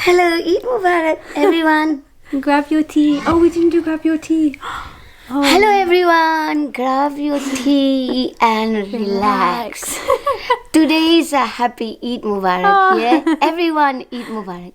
Hello, Eid Mubarak, everyone. Grab your tea. Oh, we didn't do grab your tea. Oh. Hello, everyone. Grab your tea and relax. Today is a happy Eid Mubarak. Yeah, everyone, Eid Mubarak.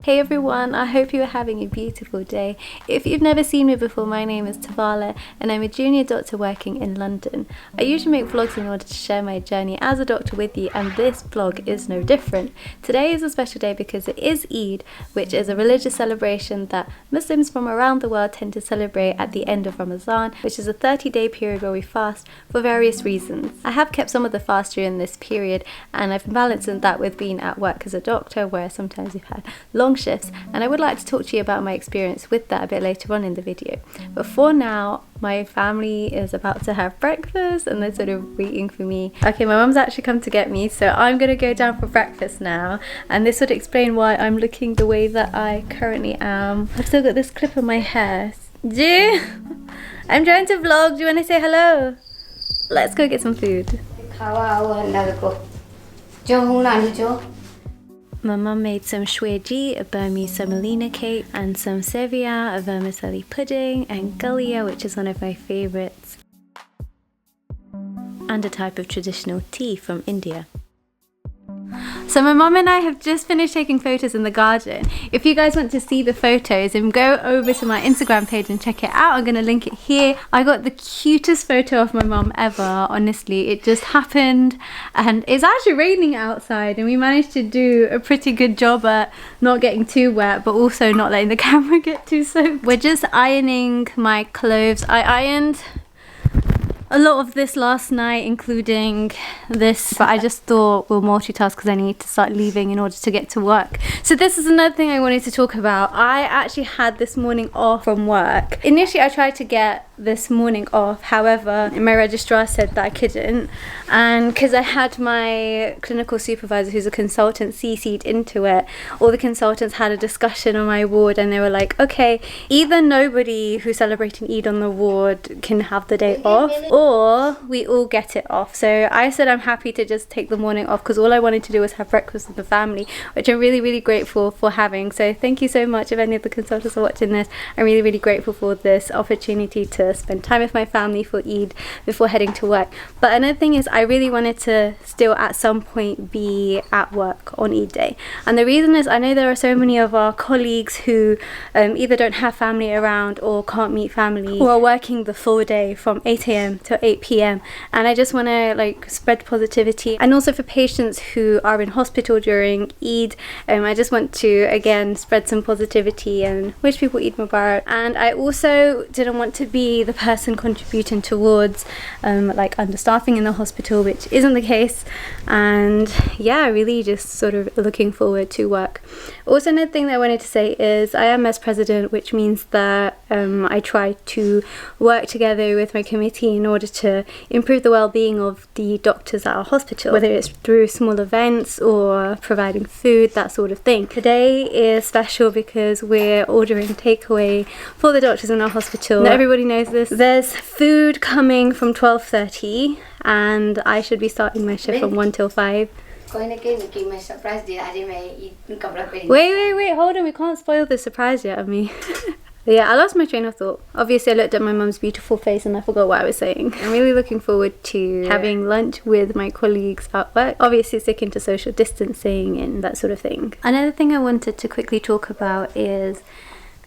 Hey everyone, I hope you are having a beautiful day. If you've never seen me before, my name is Tavala and I'm a junior doctor working in London. I usually make vlogs in order to share my journey as a doctor with you, and this vlog is no different. Today is a special day because it is Eid, which is a religious celebration that Muslims from around the world tend to celebrate at the end of Ramadan, which is a 30-day period where we fast for various reasons. I have kept some of the fast during this period, and I've balanced that with being at work as a doctor, where sometimes we've had long shifts, and I would like to talk to you about my experience with that a bit later on in the video. But for now, my family is about to have breakfast and they're sort of waiting for me. Okay, my mum's actually come to get me, so I'm gonna go down for breakfast now, and this would explain why I'm looking the way that I currently am. I've still got this clip in my hair. I'm trying to vlog. Do you want to say hello? Let's go get some food. My mum made some shweji, a Burmese semolina cake, and some sevia, a vermicelli pudding, and gullia, which is one of my favourites, and a type of traditional tea from India. So my mum and I have just finished taking photos in the garden. If you guys want to see the photos, then go over to my Instagram page and check it out. I'm going to link it here. I got the cutest photo of my mum ever, honestly. It just happened, and it's actually raining outside, and we managed to do a pretty good job at not getting too wet, but also not letting the camera get too soaked. We're just ironing my clothes. I ironed a lot of this last night, including this, but I just thought we'll multitask because I need to start leaving in order to get to work. So this is another thing I wanted to talk about. I actually had this morning off from work. Initially I tried to get this morning off, however my registrar said that I couldn't, and because I had my clinical supervisor, who's a consultant, CC'd into it, all the consultants had a discussion on my ward, and they were like, okay, either nobody who's celebrating Eid on the ward can have the day off, or we all get it off. So I said I'm happy to just take the morning off, because all I wanted to do was have breakfast with the family, which I'm really grateful for having. So thank you so much. If any of the consultants are watching this, I'm really grateful for this opportunity to spend time with my family for Eid before heading to work. But another thing is, I really wanted to still at some point be at work on Eid day, and the reason is I know there are so many of our colleagues who either don't have family around or can't meet family, or are working the full day from 8 AM to 8 PM, and I just want to like spread positivity. And also for patients who are in hospital during Eid, I just want to again spread some positivity and wish people Eid Mubarak. And I also didn't want to be the person contributing towards like understaffing in the hospital, which isn't the case, and yeah, really just sort of looking forward to work. Also, another thing that I wanted to say is I am MES president, which means that I try to work together with my committee in order to improve the well-being of the doctors at our hospital, whether it's through small events or providing food, that sort of thing. Today is special because we're ordering takeaway for the doctors in our hospital. Now, everybody knows this. There's food coming from 12:30, and I should be starting my shift from 1 till 5. Wait, hold on, we can't spoil the surprise yet of me. Yeah, I lost my train of thought. Obviously I looked at my mum's beautiful face and I forgot what I was saying. I'm really looking forward to having lunch with my colleagues at work, obviously sticking to social distancing and that sort of thing. Another thing I wanted to quickly talk about is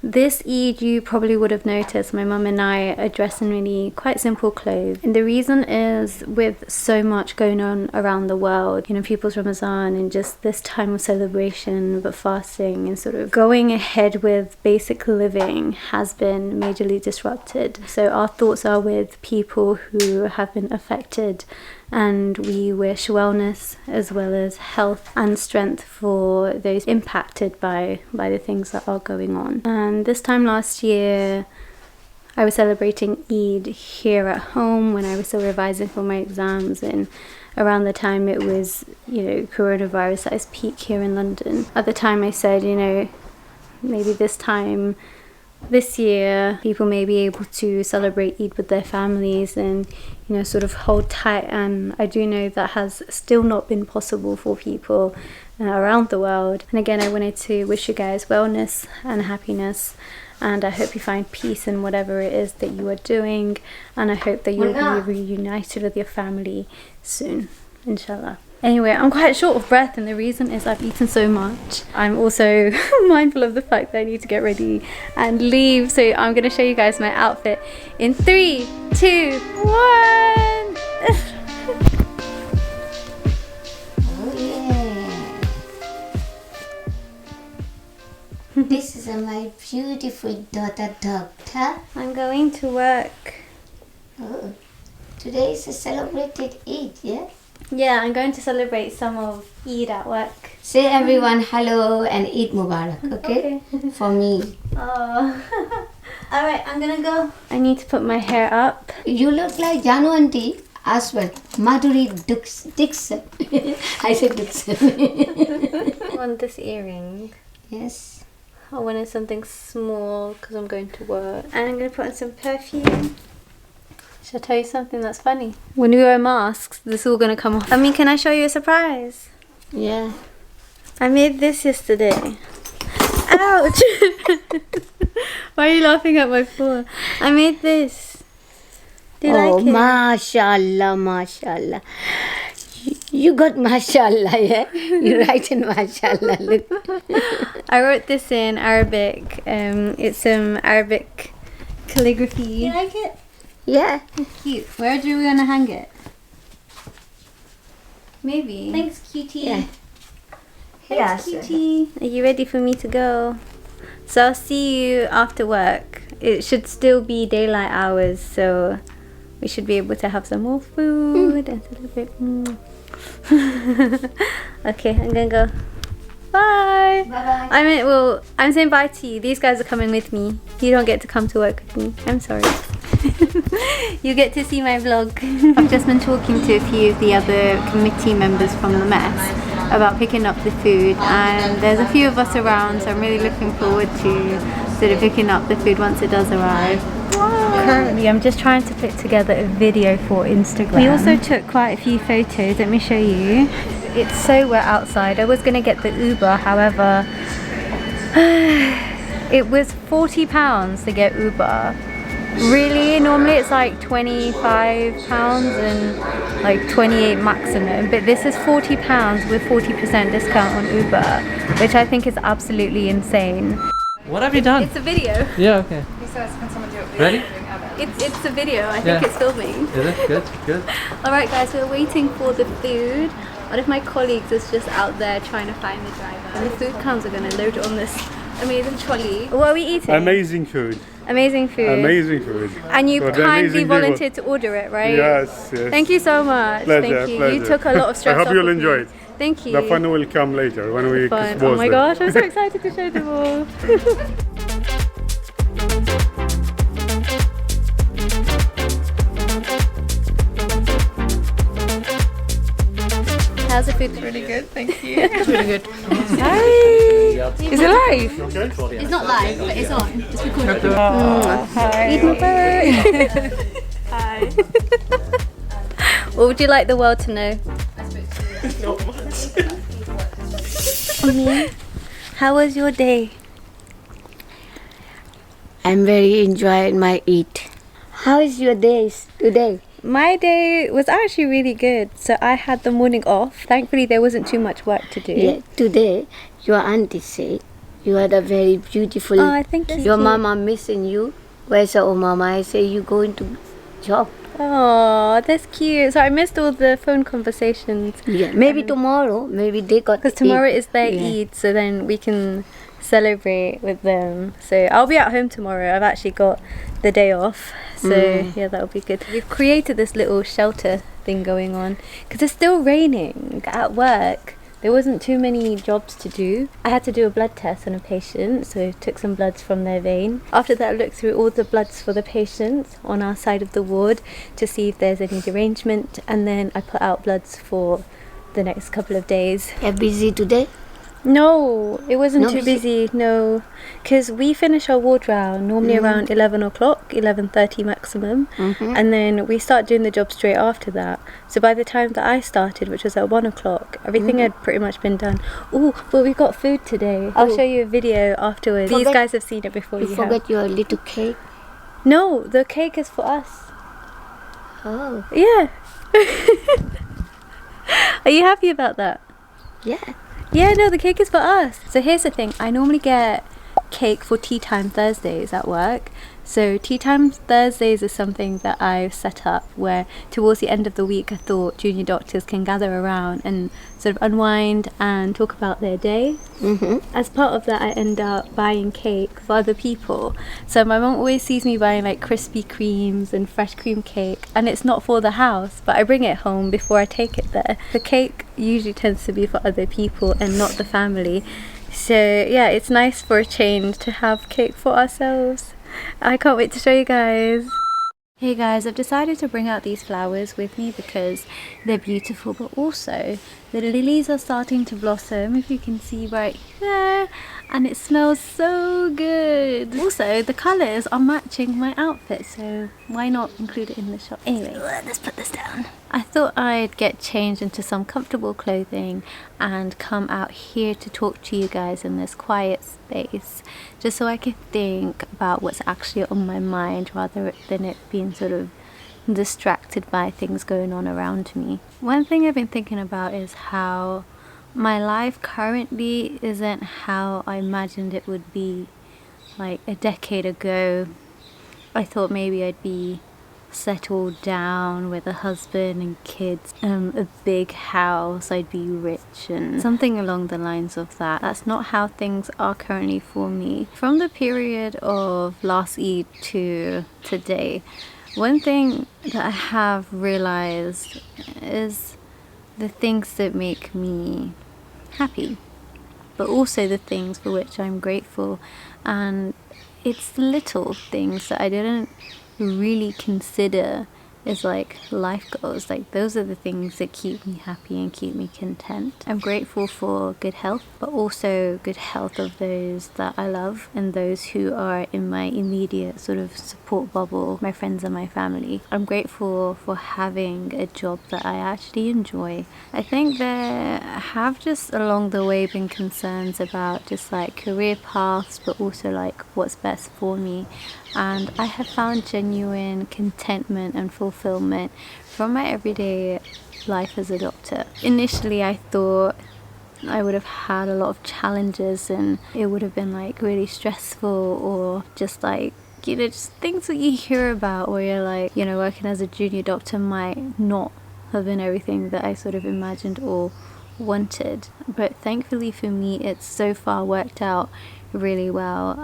this Eid, you probably would have noticed my mum and I are dressed in really quite simple clothes, and the reason is with so much going on around the world, you know, people's Ramadan and just this time of celebration but fasting and sort of going ahead with basic living has been majorly disrupted. So our thoughts are with people who have been affected, and we wish wellness as well as health and strength for those impacted by the things that are going on. And this time last year I was celebrating Eid here at home when I was still revising for my exams, and around the time it was, you know, coronavirus at its peak here in London. At the time I said, you know, maybe this time this year people may be able to celebrate Eid with their families and, you know, sort of hold tight. And I do know that has still not been possible for people around the world. And again, I wanted to wish you guys wellness and happiness, and I hope you find peace in whatever it is that you are doing, and I hope that you'll be reunited with your family soon, inshallah. Anyway, I'm quite short of breath, and the reason is I've eaten so much. I'm also mindful of the fact that I need to get ready and leave, so I'm going to show you guys my outfit in 3, 2, 1. This is my beautiful daughter, doctor. I'm going to work. Oh, today is a celebrated Eid, yeah? Yeah, I'm going to celebrate some of Eid at work. Say everyone hello and Eid Mubarak, okay? For me. Oh. Alright, I'm gonna go. I need to put my hair up. You look like Janu auntie as well. Madhuri Dixon. I said Dixon. I want this earring. Yes. I wanted something small because I'm going to work. And I'm going to put on some perfume. Should I tell you something that's funny? When we wear masks, this is all going to come off. I mean, can I show you a surprise? Yeah. I made this yesterday. Ouch! Why are you laughing at my floor? I made this. Do you like it? Mashallah, mashallah. You got mashallah, yeah? You write in mashallah, look. I wrote this in Arabic. It's some Arabic calligraphy. You like it? Yeah. It's cute. Where do we want to hang it? Maybe. Thanks, cutie. Yeah. Thanks, cutie. Are you ready for me to go? So I'll see you after work. It should still be daylight hours, so we should be able to have some more food and celebrate. Okay, I'm gonna go. Bye. Bye-bye. I'm saying bye to you. These guys are coming with me. You don't get to come to work with me. I'm sorry. You get to see my vlog. I've just been talking to a few of the other committee members from the mess about picking up the food, and there's a few of us around, so I'm really looking forward to sort of picking up the food once it does arrive. Currently, I'm just trying to put together a video for Instagram. We also took quite a few photos. Let me show you. It's so wet outside. I was going to get the Uber, however, it was £40 to get Uber. Really? Normally it's like £25 and like 28 maximum, but this is £40 with 40% discount on Uber, which I think is absolutely insane. What have you done? It's a video. Yeah, okay. Ready? It's a video. I think it's filming. Is it? Good, good. Alright guys, we're waiting for the food. One of my colleagues is just out there trying to find the driver. When the food comes, we're going to load it on this amazing trolley. What are we eating? Amazing food. Amazing food. Amazing food. And you For the kindly amazing volunteered to order it, right? Yes, yes. Thank you so much. Pleasure, Thank you. pleasure. You took a lot of stress I hope off you'll of enjoy me. it. Thank you. The fun will come later when we Fun. expose Oh my them. gosh, I'm so excited to show them all. How's the food? Really good, thank you. It's really good. Hi. Is it live? Okay? It's not live, but it's on. It's recorded. Hi. Eid Mubarak. Hi. What would you like the world to know? Not much. How was your day? I'm very enjoying my Eid. How is your days today? My day was actually really good. So I had the morning off. Thankfully, there wasn't too much work to do. Yeah, today your auntie said you had a very beautiful. Oh, thank you. Your mama missing you. Where's your mama? I say you going to job. Oh, that's cute. So I missed all the phone conversations. Yeah, maybe tomorrow. Maybe they got. Because tomorrow Eid. is their Yeah. Eid, so then we can celebrate with them. So I'll be at home tomorrow. I've actually got the day off. So yeah, that'll be good. We've created this little shelter thing going on because it's still raining at work. There wasn't too many jobs to do. I had to do a blood test on a patient, so I took some bloods from their vein. After that, I looked through all the bloods for the patients on our side of the ward to see if there's any derangement, and then I put out bloods for the next couple of days. You're busy today? No, it wasn't No, too busy? busy. No, because we finish our ward round normally around 11 o'clock, 11:30 maximum, and then we start doing the job straight after that. So by the time that I started, which was at 1 o'clock, everything had pretty much been done. Oh, but we got food today. I'll show you a video afterwards. These guys have seen it before. You You forget have. your little cake. No, the cake is for us. Oh, Yeah. Are you happy about that? yeah. Yeah, no, the cake is for us. So here's the thing. I normally get cake for tea time Thursdays at work. So tea time Thursdays is something that I've set up where towards the end of the week I thought junior doctors can gather around and sort of unwind and talk about their day. As part of that, I end up buying cake for other people. So my mum always sees me buying like Krispy Kremes and fresh cream cake, and it's not for the house, but I bring it home before I take it there. The cake usually tends to be for other people and not the family. So yeah, it's nice for a change to have cake for ourselves. I can't wait to show you guys. Hey guys, I've decided to bring out these flowers with me because they're beautiful, but also the lilies are starting to blossom, if you can see right there, and it smells so good. Also, the colours are matching my outfit, so why not include it in the shop? Anyway, let's put this down. I thought I'd get changed into some comfortable clothing and come out here to talk to you guys in this quiet space, just so I can think about what's actually on my mind rather than it being sort of distracted by things going on around me. One thing I've been thinking about is how my life currently isn't how I imagined it would be like a decade ago. I thought maybe I'd be settled down with a husband and kids, a big house, I'd be rich and something along the lines of that. That's not how things are currently for me. From the period of last Eid to today, one thing that I have realized is the things that make me happy, but also the things for which I'm grateful. And it's the little things that I didn't really consider as like life goals. Like those are the things that keep me happy and keep me content. I'm grateful for good health, but also good health of those that I love and those who are in my immediate sort of support bubble, my friends and my family. I'm grateful for having a job that I actually enjoy. I think there have just along the way been concerns about just like career paths, but also like what's best for me. And I have found genuine contentment and fulfillment from my everyday life as a doctor. Initially, I thought I would have had a lot of challenges and it would have been like really stressful, or just like, you know, just things that you hear about where you're like, you know, working as a junior doctor might not have been everything that I sort of imagined or wanted. But thankfully for me, it's so far worked out really well.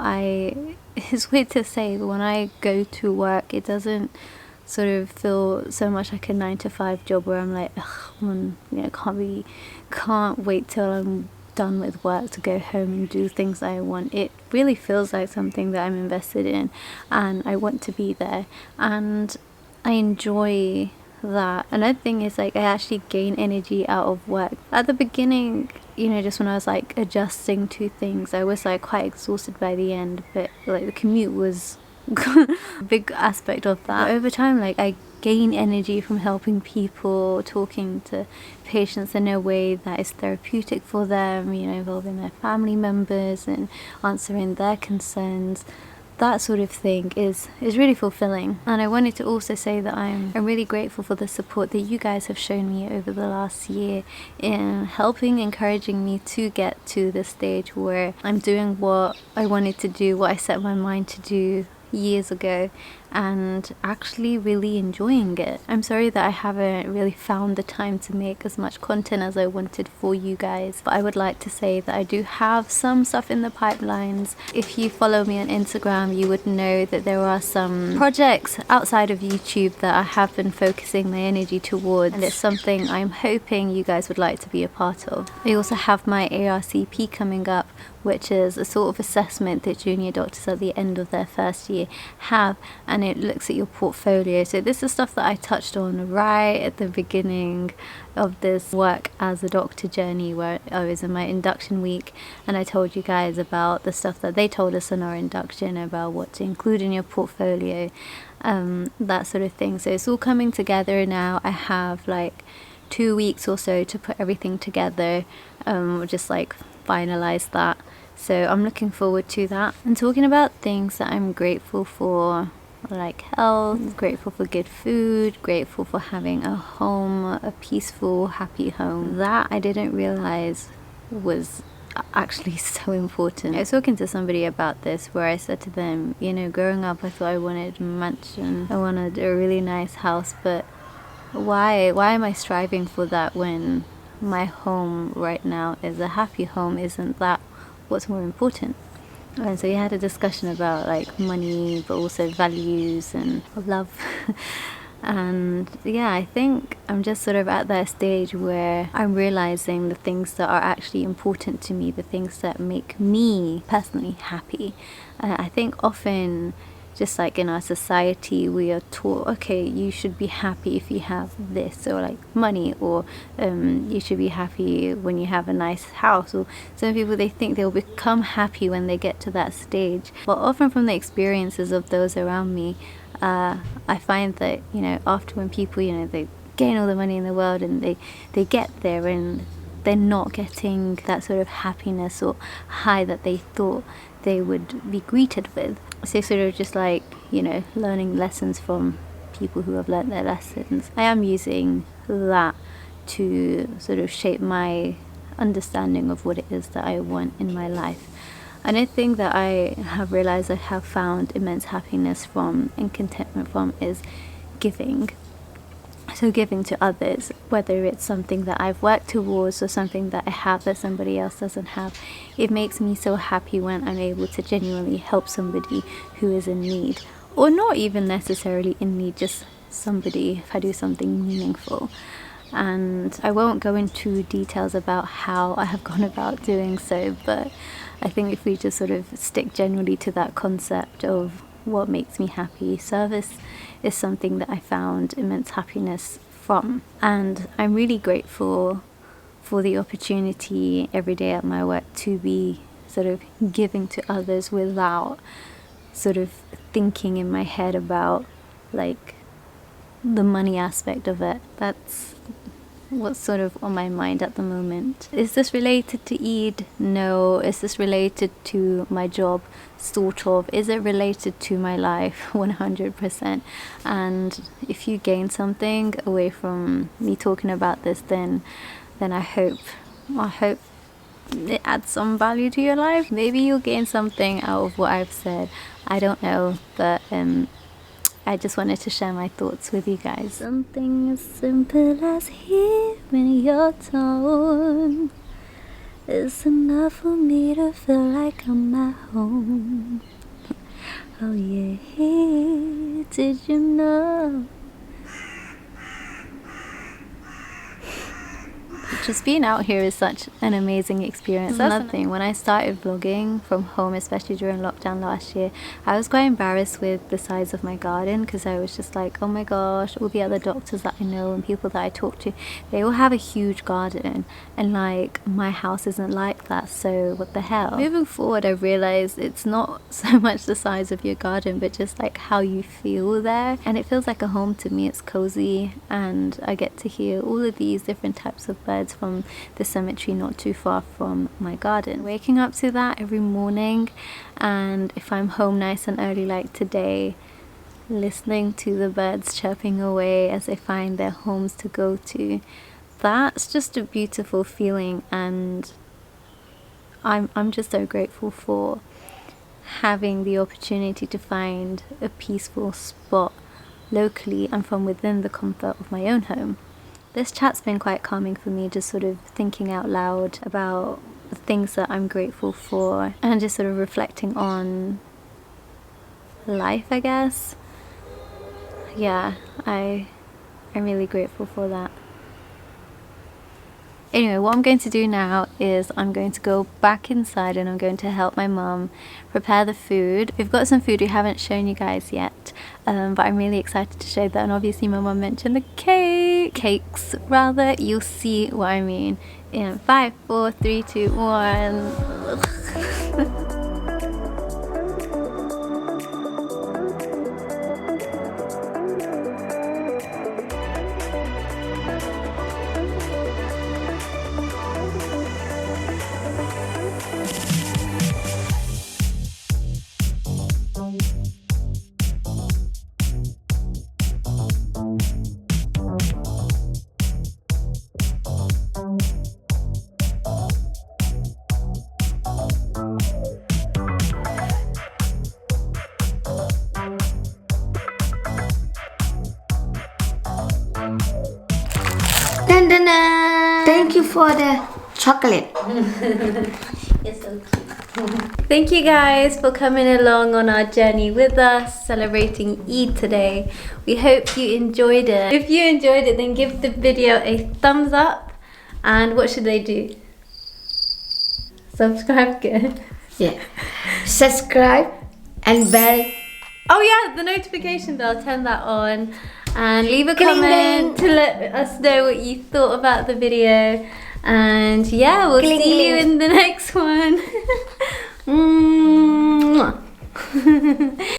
It's weird to say, but when I go to work, it doesn't sort of feel so much like a 9-to-5 job where I'm like, you know, can't wait till I'm done with work to go home and do things I want. It really feels like something that I'm invested in and I want to be there, and I enjoy that. Another thing is like I actually gain energy out of work. At the beginning, you know, just when I was like adjusting to things, I was like quite exhausted by the end, but like the commute was a big aspect of that. But over time, like I gain energy from helping people, talking to patients in a way that is therapeutic for them, you know, involving their family members and answering their concerns. That sort of thing is really fulfilling. And I wanted to also say that I'm really grateful for the support that you guys have shown me over the last year in helping, encouraging me to get to the stage where I'm doing what I wanted to do, what I set my mind to do years ago, and actually really enjoying it. I'm sorry that I haven't really found the time to make as much content as I wanted for you guys, but I would like to say that I do have some stuff in the pipelines. If you follow me on Instagram, you would know that there are some projects outside of YouTube that I have been focusing my energy towards, and it's something I'm hoping you guys would like to be a part of. I also have my ARCP coming up, which is a sort of assessment that junior doctors at the end of their first year you have, and it looks at your portfolio. So this is stuff that I touched on right at the beginning of this work as a doctor journey, where I was in my induction week, and I told you guys about the stuff that they told us in our induction about what to include in your portfolio, that sort of thing. So it's all coming together now. I have like 2 weeks or so to put everything together, just like finalize that. So I'm looking forward to that, and talking about things that I'm grateful for, like health, grateful for good food, grateful for having a home, a peaceful, happy home. That I didn't realize was actually so important. I was talking to somebody about this, where I said to them, you know, growing up I thought I wanted a mansion, I wanted a really nice house, but why am I striving for that when my home right now is a happy home? Isn't that what's more important? And so we had a discussion about like money, but also values and love. And yeah, I think I'm just sort of at that stage where I'm realizing the things that are actually important to me, the things that make me personally happy. I think often, just like in our society, we are taught, okay, you should be happy if you have this, or like money, or you should be happy when you have a nice house. Or some people, they think they'll become happy when they get to that stage. But often from the experiences of those around me, I find that, you know, after when people, you know, they gain all the money in the world and they get there and they're not getting that sort of happiness or high that they thought they would be greeted with. So sort of just like, you know, learning lessons from people who have learnt their lessons. I am using that to sort of shape my understanding of what it is that I want in my life. Another thing that I have realized I have found immense happiness from and contentment from is giving. So giving to others, whether it's something that I've worked towards or something that I have that somebody else doesn't have, it makes me so happy when I'm able to genuinely help somebody who is in need, or not even necessarily in need, just somebody, if I do something meaningful. And I won't go into details about how I have gone about doing so, but I think if we just sort of stick generally to that concept of what makes me happy, service is something that I found immense happiness from. And I'm really grateful for the opportunity every day at my work to be sort of giving to others without sort of thinking in my head about like the money aspect of it. That's what's sort of on my mind at the moment. Is this related to Eid? No. Is this related to my job? Sort of. Is it related to my life? 100%. And if you gain something away from me talking about this, then I hope it adds some value to your life. Maybe you'll gain something out of what I've said. I don't know, but I just wanted to share my thoughts with you guys. Something as simple as hearing your tone is enough for me to feel like I'm at home. Oh yeah, did you know? Just being out here is such an amazing experience. That's another thing. When I started vlogging from home, especially during lockdown last year, I was quite embarrassed with the size of my garden, because I was just like, oh my gosh, all the other doctors that I know and people that I talk to, they all have a huge garden, and like my house isn't like that, so what the hell. Moving forward, I realized it's not so much the size of your garden, but just like how you feel there, and it feels like a home to me. It's cozy, and I get to hear all of these different types of birds from the cemetery not too far from my garden. Waking up to that every morning, and if I'm home nice and early like today, listening to the birds chirping away as they find their homes to go to, that's just a beautiful feeling. And I'm just so grateful for having the opportunity to find a peaceful spot locally and from within the comfort of my own home. This chat's been quite calming for me, just sort of thinking out loud about the things that I'm grateful for and just sort of reflecting on life, I guess. Yeah, I'm really grateful for that. Anyway, what I'm going to do now is I'm going to go back inside and I'm going to help my mum prepare the food. We've got some food we haven't shown you guys yet, but I'm really excited to show that. And obviously my mum mentioned the cakes rather. You'll see what I mean in 5, 4, 3, 2, 1. Dun, dun, dun. Thank you for the chocolate. It's so cute. Thank you guys for coming along on our journey with us, celebrating Eid today. We hope you enjoyed it. If you enjoyed it, then give the video a thumbs up. And what should they do? Subscribe, good. Yeah. Subscribe and bell. Oh yeah, the notification bell, turn that on. And leave a Cling, comment to let us know what you thought about the video. And yeah, we'll Cling, see you cling. in the next one. Mwah.